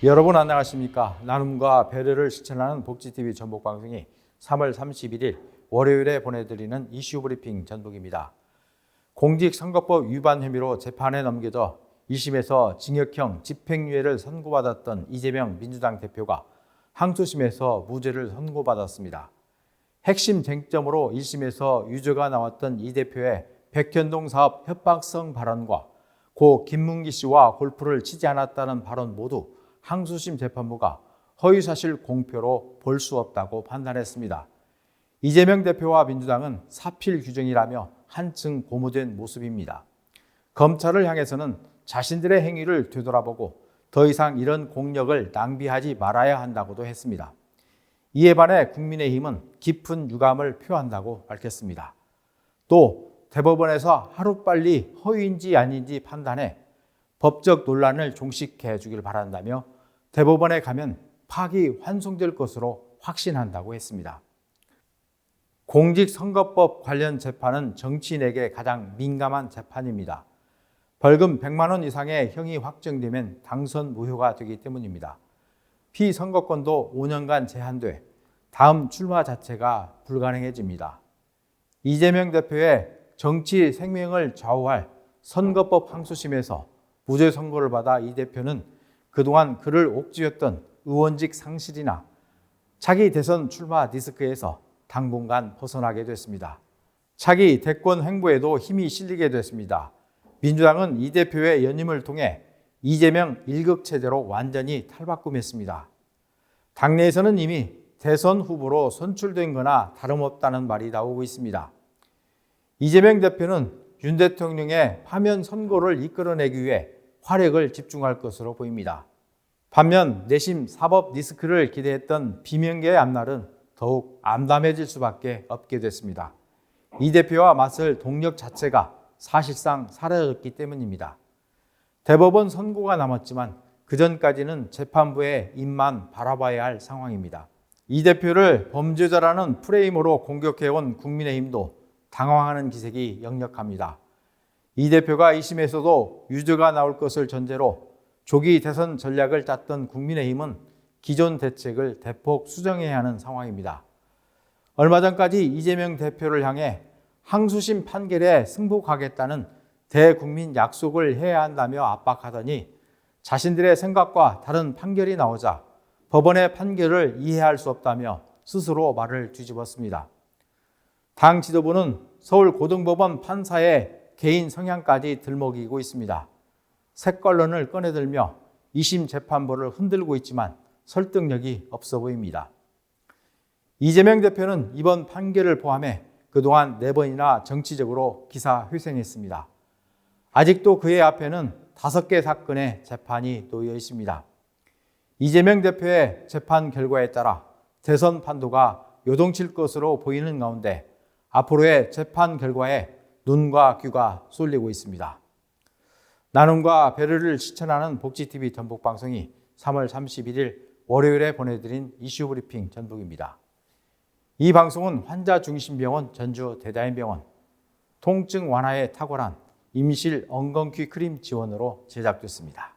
여러분 안녕하십니까? 나눔과 배려를 실천하는 복지TV 전북방송이 3월 31일 월요일에 보내드리는 이슈 브리핑 전북입니다. 공직선거법 위반 혐의로 재판에 넘겨져 1심에서 징역형 집행유예를 선고받았던 이재명 민주당 대표가 항소심에서 무죄를 선고받았습니다. 핵심 쟁점으로 1심에서 유죄가 나왔던 이 대표의 백현동 사업 협박성 발언과 고 김문기 씨와 골프를 치지 않았다는 발언 모두 항소심 재판부가 허위사실 공표로 볼 수 없다고 판단했습니다. 이재명 대표와 민주당은 사필 규정이라며 한층 고무된 모습입니다. 검찰을 향해서는 자신들의 행위를 되돌아보고 더 이상 이런 공력을 낭비하지 말아야 한다고도 했습니다. 이에 반해 국민의힘은 깊은 유감을 표한다고 밝혔습니다. 또 대법원에서 하루빨리 허위인지 아닌지 판단해 법적 논란을 종식해 주길 바란다며 대법원에 가면 파기환송될 것으로 확신한다고 했습니다. 공직선거법 관련 재판은 정치인에게 가장 민감한 재판입니다. 벌금 100만 원 이상의 형이 확정되면 당선 무효가 되기 때문입니다. 피선거권도 5년간 제한돼 다음 출마 자체가 불가능해집니다. 이재명 대표의 정치 생명을 좌우할 선거법 항소심에서 무죄 선고를 받아 이 대표는 그동안 그를 옥죄었던 의원직 상실이나 차기 대선 출마 리스크에서 당분간 벗어나게 됐습니다. 차기 대권 횡보에도 힘이 실리게 됐습니다. 민주당은 이 대표의 연임을 통해 이재명 1급 체제로 완전히 탈바꿈했습니다. 당내에서는 이미 대선 후보로 선출된 거나 다름없다는 말이 나오고 있습니다. 이재명 대표는 윤 대통령의 파면 선고를 이끌어내기 위해 화력을 집중할 것으로 보입니다. 반면 내심 사법 리스크를 기대했던 비명계의 앞날은 더욱 암담해질 수밖에 없게 됐습니다. 이 대표와 맞설 동력 자체가 사실상 사라졌기 때문입니다. 대법원 선고가 남았지만 그전까지는 재판부의 입만 바라봐야 할 상황입니다. 이 대표를 범죄자라는 프레임으로 공격해온 국민의힘도 당황하는 기색이 역력합니다. 이 대표가 2심에서도 유죄가 나올 것을 전제로 조기 대선 전략을 짰던 국민의힘은 기존 대책을 대폭 수정해야 하는 상황입니다. 얼마 전까지 이재명 대표를 향해 항소심 판결에 승복하겠다는 대국민 약속을 해야 한다며 압박하더니 자신들의 생각과 다른 판결이 나오자 법원의 판결을 이해할 수 없다며 스스로 말을 뒤집었습니다. 당 지도부는 서울고등법원 판사의 개인 성향까지 들먹이고 있습니다. 색깔론을 꺼내들며 2심 재판부를 흔들고 있지만 설득력이 없어 보입니다. 이재명 대표는 이번 판결을 포함해 그동안 4번이나 정치적으로 기사회생했습니다. 아직도 그의 앞에는 5개 사건의 재판이 놓여 있습니다. 이재명 대표의 재판 결과에 따라 대선 판도가 요동칠 것으로 보이는 가운데 앞으로의 재판 결과에 눈과 귀가 쏠리고 있습니다. 나눔과 배려를 실천하는 복지TV 전북방송이 3월 31일 월요일에 보내드린 이슈 브리핑 전북입니다. 이 방송은 환자중심병원 전주 대다인병원, 통증 완화에 탁월한 임실 엉겅퀴 크림 지원으로 제작됐습니다.